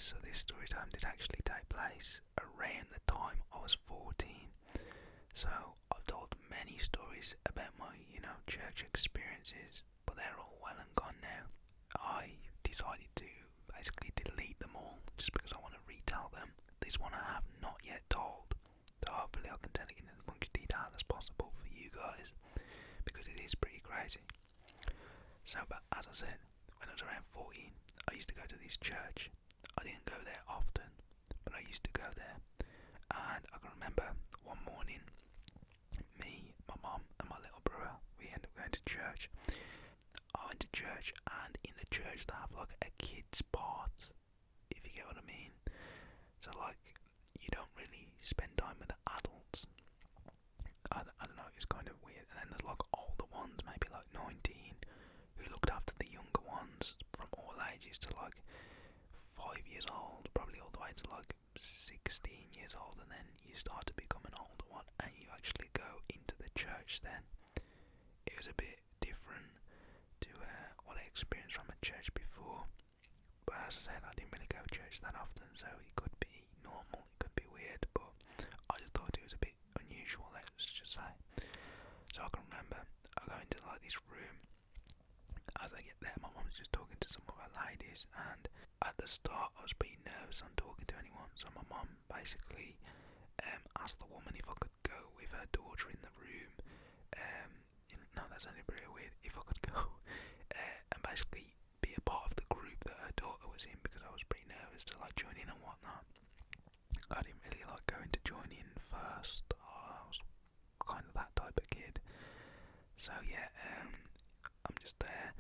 So this story time did actually take place around the time I was 14. So I've told many stories about my, church experiences, but they're all well and gone now. I decided to basically delete them all just because I want to retell them. This one I have not yet told, so hopefully I can tell it in as much detail as possible for you guys, because it is pretty crazy. So, but as I said, when I was around 14, I used to go to this church. I didn't go there often, but I used to go there. And I can remember one morning, me, my mum and my little brother, we ended up going to church. I went to church, and in the church they have like a kids part, if you get what I mean. So like, you don't really spend time with the adults. I don't know, it's kind of weird. And then there's like older ones, maybe like 19, who looked after the younger ones from all ages to like 5 years old, probably all the way to like 16 years old, and then you start to become an older one and you actually go into the church then. It was a bit different to what I experienced from a church before, but as I said, I didn't really go to church that often, so it could be normal, it could be weird, but I just thought it was a bit unusual, let's just say. So I can remember I go into like this room. As I get there, my mum's just talking to some other ladies, and at the start I was pretty nervous on talking to anyone, so my mum basically asked the woman if I could go with her daughter in the room. No, that sounded pretty weird. If I could go and basically be a part of the group that her daughter was in, because I was pretty nervous to like join in and whatnot. I didn't really like going to join in first. I was kind of that type of kid. So yeah, I'm just there,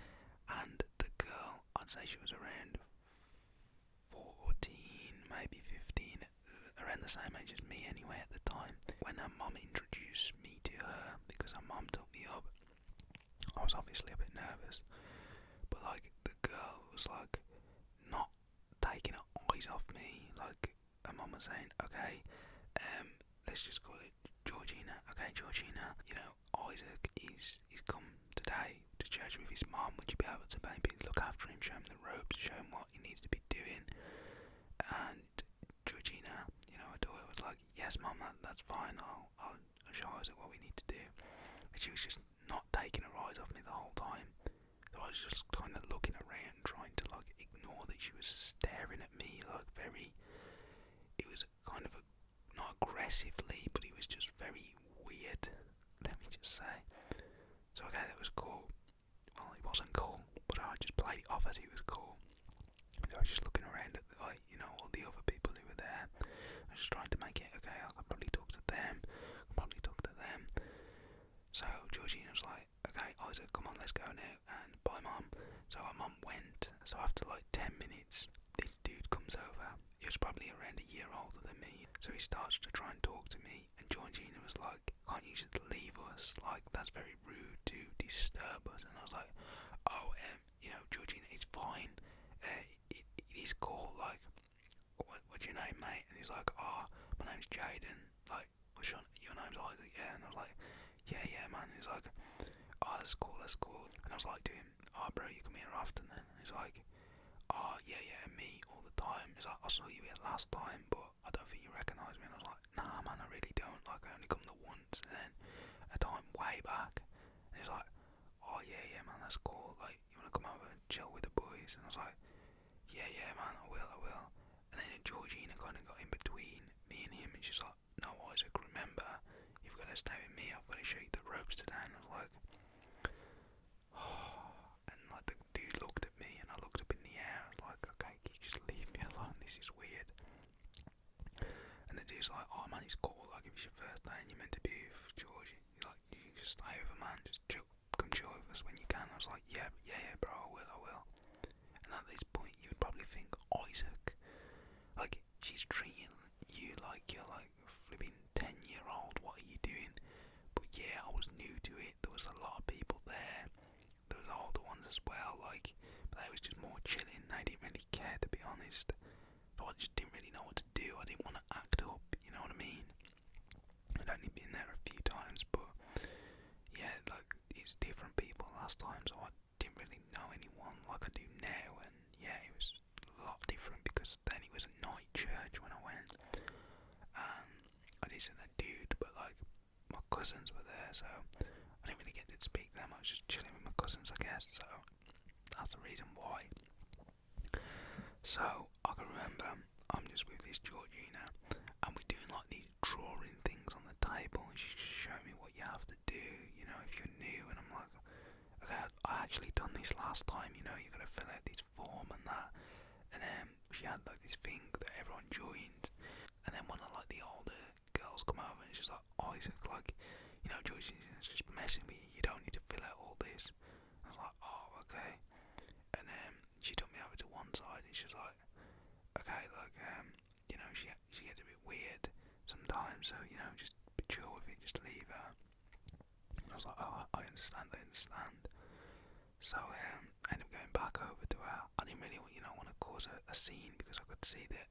and the girl, I'd say she was around 14, maybe 15, around the same age as me anyway at the time. When her mum introduced me to her, because her mum took me up, I was obviously a bit nervous, but like the girl was like not taking her eyes off me. Like her mum was saying, okay, let's just call it Georgina. Okay, Georgina, Isaac is come today to church with his mum. Would you be able to maybe look after him, show him the ropes, show him what he needs to be doing? And Georgina, her daughter, was like, yes mum, that's fine, I'll show Isaac what we need to do. But she was just not taking her eyes off me the whole time. So I was just kind of looking around, trying to like ignore that she was staring at me like very, it was kind of not aggressively, but it was just very weird, let me just say. So okay, that was cool. Well, it wasn't cool, but I just played it off as it was cool. So I was just looking around at all the other people who were there. I was just trying to make it okay. I could probably talk to them. So Georgina was like, okay, Isaac, come on, let's go now. And bye, mum. So our mum went. So after like 10 minutes, this dude comes over. He was probably around a year older than me. So he starts to try and talk to me. And Georgina was like, can't you just leave us? Like, that's very rude to disturb us. And I was like, oh, Georgina, it's fine. It is cool. Like, what's your name, mate? And he's like, oh, my name's Jaden. Like, what's your name's Isaac? Yeah. And I was like, yeah, man. He's like, oh, that's cool. And I was like to him, oh, bro, you come here often then? And he's like, oh, yeah, me all the time. He's like, I saw you here last time, but I don't think you recognise me. And I was like, nah, man, I really don't. Like, I only come the once, and then a time way back. And he's like, oh, yeah, man, that's cool. Like, you want to come over and chill with the boys? And I was like, yeah, man, I will. And then Georgina kind of got in between me and him, and she's like, no, Isaac, remember, you've got to stay with me. I've got to show you the ropes today. And I was like, oh. And like the dude looked at me, and I looked up in the air. I was like, okay, can you just leave me alone? This is weird. And the dude's like, oh man, it's cool. Like, if it's your first day and you're meant to be with George, you can just stay over, man. Just come chill with us when you can. I was like, yeah, bro, I will. And at this point, you would probably think, Isaac, like, she's treating you like you're like flipping 10-year-old. What are you doing? But yeah, I was new to it. There was a lot of people there. There was older ones as well. Like, but they was just more chilling. They didn't really care, to be honest. So I just didn't really know what to do. I didn't want to act up. You know what I mean? I'd only been there a few times, but yeah, like, it's different people last time, so I didn't really know anyone like I do now. And yeah, it was a lot different because then it was missing a dude, but like my cousins were there, so I didn't really get to speak to them. I was just chilling with my cousins, I guess. So that's the reason why. So I can remember I'm just with this Georgina, and we're doing like these drawing things on the table, and she's just showing me what you have to do, you know, if you're new. And I'm like, okay, I actually done this last time, you know, you gotta fill out this form and that. And she had like this thing that everyone joined, and then one of like the older girls come over and she's like, Isaac, like, you know, Georgina's just messing with you, you don't need to fill out all this. I was like, oh, okay. And she took me over to one side and she was like, okay, like, you know, she gets a bit weird sometimes, so, you know, just be chill with it, just leave her. And I was like, oh, I understand. So I ended up going back over to her. I didn't really, you know, want to cause a scene because I could see that,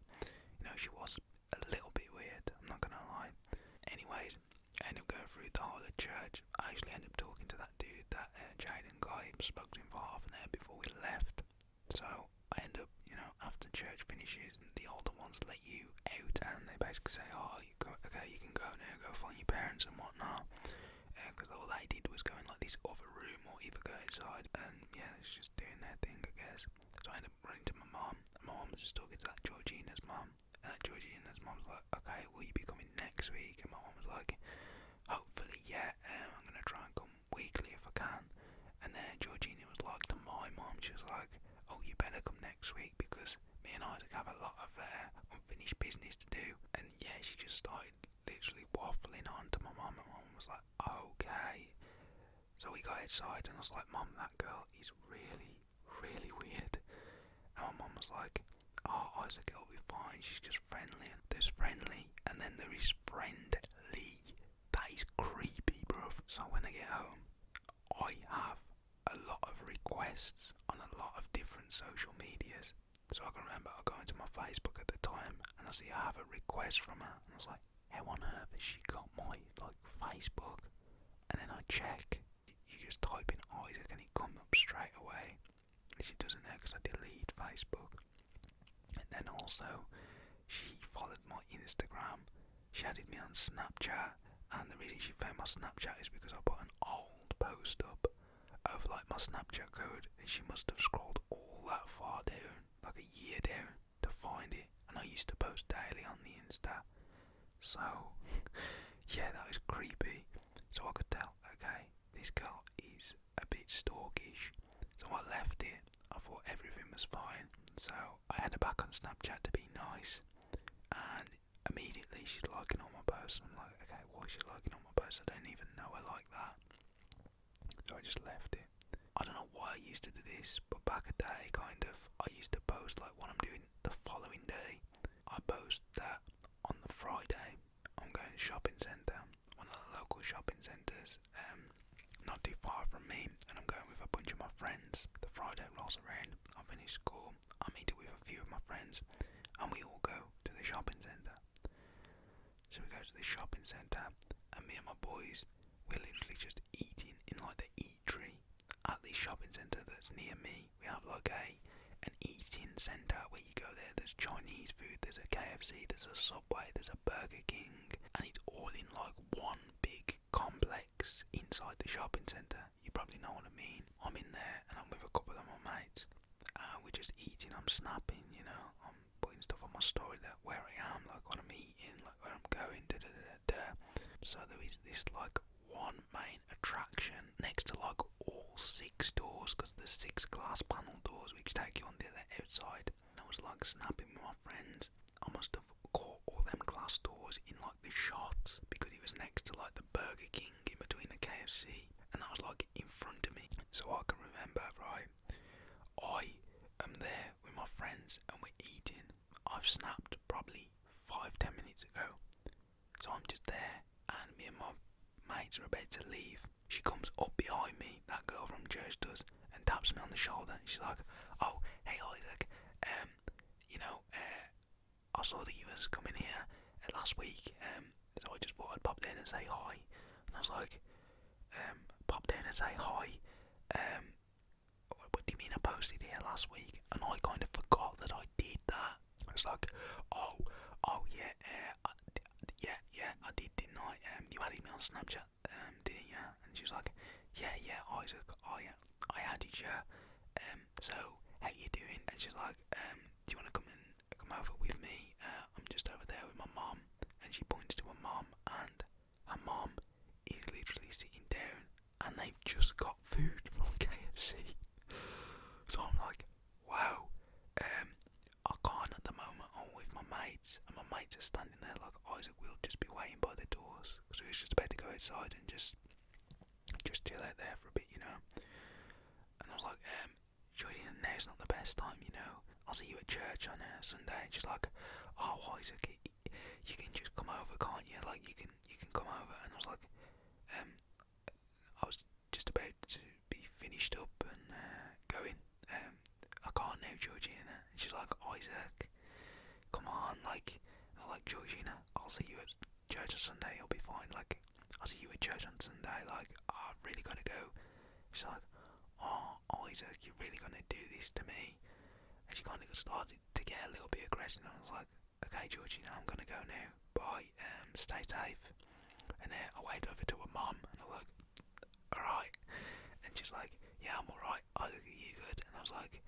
you know, she was a little bit weird, I'm not gonna lie. Anyways, I ended up going through the whole of church. I actually ended up talking to that dude, that Jaden guy. Spoke to him for half an hour before we left. So I end up, you know, after church finishes, the older ones let you out, and they basically say, oh, okay, you can go now, go find your parents and whatnot. Because all they did was go in like this other room or either go outside, and yeah, it's just doing their thing, I guess. So I ended up running to my mum, and my mum was just talking to that Georgina's mum, and that Georgina's mum was like, okay, will you be coming next week? And my mum was like, hopefully, yeah, I'm going to try and come weekly if I can. And then Georgina was like to my mum, she was like, oh, you better come next week because me and Isaac have a lot of unfinished business to do. And yeah, she just started literally waffling on to my mum, and my mum was like, okay. So we got outside and I was like, Mum, that girl is really, really weird. And my mum was like, oh, Isaac, it'll be fine, she's just friendly. And there's friendly, and then there is friendly. That is creepy, bruv. So when I get home, I have a lot of requests on a lot of different social medias. So I can remember I go into my Facebook at the time and I see I have a request from her, and I was like, how on earth has she got my like Facebook? And then I check, you just type in Isaac and it comes up straight away, which it doesn't know because I delete Facebook. And then also she followed my Instagram, she added me on Snapchat, and the reason she found my Snapchat is because I put an old post up of like my Snapchat code, and she must have scrolled all that far down, like a year down, to find it. And I used to post daily on the Insta, so yeah, that was creepy. So I could tell, okay, this girl is a bit stalkish. So I left it. I thought everything was fine. So I had her back on Snapchat to be nice, and immediately she's liking all my posts. I'm like, okay, why is she liking all my posts? I don't even know her like that. So I just left it. I don't know why I used to do this, but back a day, kind of, I used to post like what I'm doing the following day. I post that on the Friday I'm going to shopping centre, one of the local shopping centres, not too far from me, and I'm going with a bunch of my friends. The Friday rolls around, I finish school, I meet up with a few of my friends, and we all go to the shopping centre. So we go to the shopping centre, and me and my boys, we're literally just eating in like the eatery at the shopping centre that's near me. We have like an eating centre where you go there, there's Chinese food, there's a KFC, there's a Subway, there's a Burger King, and it's all in like one big complex inside the shopping centre. You probably know what I mean. I'm in there and I'm with a couple of my mates, and we're just eating, I'm snapping, you know, I'm putting stuff on my story that where I am, like what I'm eating, like where I'm going, da da da da. So there is this like one main attraction next to like all 6 doors, because there's 6 glass panel doors which take you on the other outside. And I was like snapping with my friends. I must have caught all them glass doors in like the shots because it was next to like the Burger King in between the KFC, and that was like in front of me. So I can remember, right, I am there with my friends and we're eating. I've snapped probably 5-10 minutes ago. So I'm just there, and me and my mates are about to leave. She comes up behind me, that girl from church does, and taps me on the shoulder. She's like, oh, hey Isaac, you know, I saw that you was coming here last week, so I just thought I'd pop down and say hi. And I was like, pop down and say hi, what do you mean I posted here last week? And I kind of forgot that I did that. I was like, oh yeah, yeah, I did, didn't I? You added me on Snapchat, didn't you? And she was like, yeah, Isaac, I added you. So how you doing? And she's like, do you want to come over with me? I'm just over there with my mom. And she points to her mom, and her mom is literally sitting down, and they've just got food from KFC. So I'm like, wow. I can't at the moment. I'm with my mates, and my mates are standing there like, Isaac will just be waiting by the doors, because we was just about to go outside and just chill out there for a bit, you know. And I was like, Jordan, now's not the best time, you know. I'll see you at church on Sunday. And she's like, oh, Isaac, you can just come over, can't you? Like, you can come over. And I was like, I was just about to be finished up and going. I can't now, Georgina. And she's like, Isaac, come on, like, and I'm like, Georgina, I'll see you at church on Sunday, it'll be fine, like, I'll see you at church on Sunday, like, I've really got to go. She's like, oh, Isaac, you're really going to do this to me? And she kind of started to get a little bit aggressive, and I was like, okay, Georgina, I'm going to go now, bye, stay safe. And then I waved over to her mum, and I was like, alright. And she's like, yeah, I'm alright, Isaac, are you good? And I was like,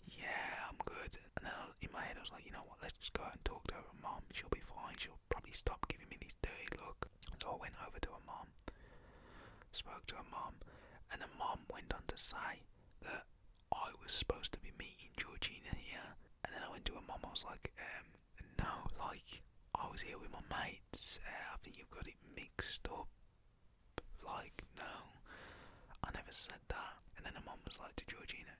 yeah, I'm good. And then in my head I was like, you know what, let's just go out and talk to her mom. She'll be fine. She'll probably stop giving me this dirty look. So I went over to her mom, spoke to her mom, and her mom went on to say that I was supposed to be meeting Georgina here. And then I went to her mom, I was like, no, like, I was here with my mates. I think you've got it mixed up. Like, no, I never said that. And then her mom was like to Georgina,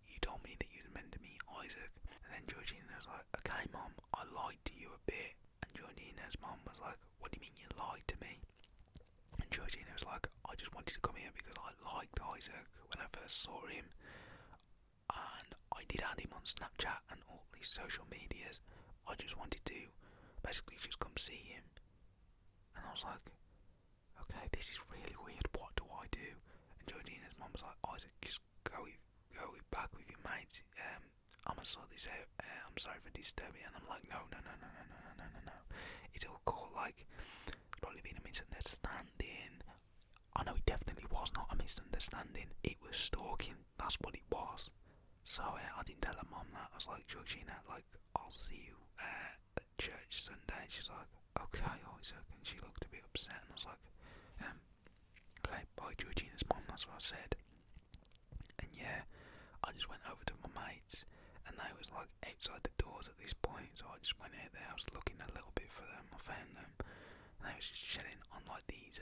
you told me that you'd meant to meet Isaac. And then Georgina was like, okay, Mom, I lied to you a bit. And Georgina's mom was like, what do you mean you lied to me? And Georgina was like, I just wanted to come here because I liked Isaac when I first saw him. And I did add him on Snapchat and all these social medias. I just wanted to basically just come see him. And I was like, okay, this is really weird, what do I do? And Georgina's mom was like, Isaac, just go back with your mates. I'm gonna sort this out. I'm sorry for disturbing. And I'm like, no. It's all cool. Like, it's probably been a misunderstanding. I know it definitely was not a misunderstanding. It was stalking. That's what it was. So I didn't tell her mom that. I was like, Georgina, like, I'll see you at church Sunday. And she's like, okay, Isaac. And she looked a bit upset. And I was like, okay, bye, Georgina's mom. That's what I said. And yeah, I just went over to my mates, and they was like outside the doors at this point, so I just went out there. I was looking a little bit for them. I found them, and they was just chilling on like these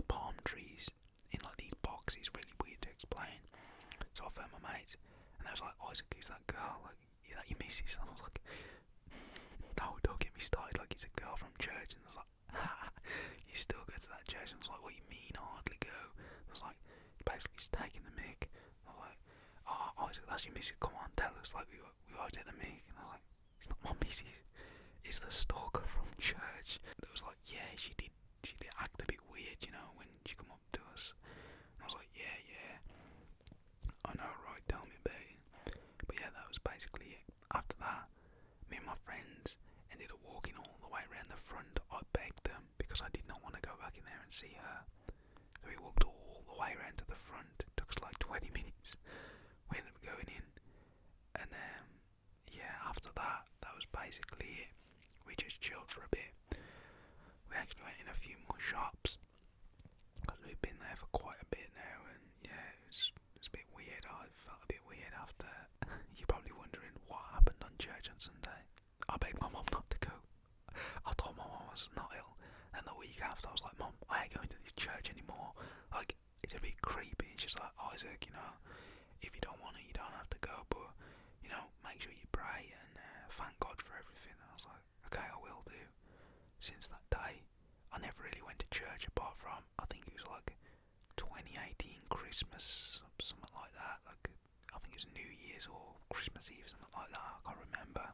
palm trees in like these boxes. Really weird to explain. So I found my mates, and they was like, Isaac, who's that girl? Like, is that your missus? And I was like, no, don't get me started. Like, it's a girl from church. And I was like, you still go to that church? And I was like, what do you mean I hardly go? I was like, basically just taking the mick. I was like, oh, Isaac, that's your missus, come on, tell us, like, we always take the mick. And I was like, it's not my missus, it's the stalker from church. That was like, yeah, she did act a bit weird, you know, when she come up to us. And I was like, yeah, I know, right, tell me about it. But yeah, that was basically it. After that, me and my friends ended up walking all the way around the front. I begged them, because I did not want to go back in there and see her. So we walked all the way around to the front. It took us like 20 minutes. We ended up going in. And yeah, after that was basically it. We just chilled for a bit. We actually went in a few more shops, because we've been there for quite a bit now. And yeah, it was a bit weird. I felt a bit weird after. You're probably wondering what happened on church on Sunday. I begged my mum not to go. I told my mum I was not ill. And the week after, I was like, Mum, I ain't going to this church anymore. Like, it's a bit creepy. And she's like, Isaac, you know, if you don't want it, you don't have to go. But, you know, make sure you pray and thank God for everything. And I was like, okay, I will do. Since that day, I never really went to church apart from, I think it was like 2018 Christmas, something like that. Like, I think it was New Year's or Christmas Eve, something like that. I can't remember.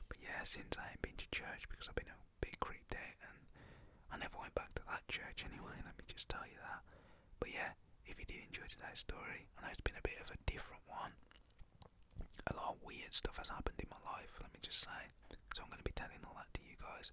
But yeah, since I ain't been to church because I've been a bit creeped out, and I never went back to that church anyway, let me just tell you that. But yeah, if you did enjoy today's story, I know it's been a bit of a different one. A lot of weird stuff has happened in my life, let me just say. So I'm going to be telling all that to you guys.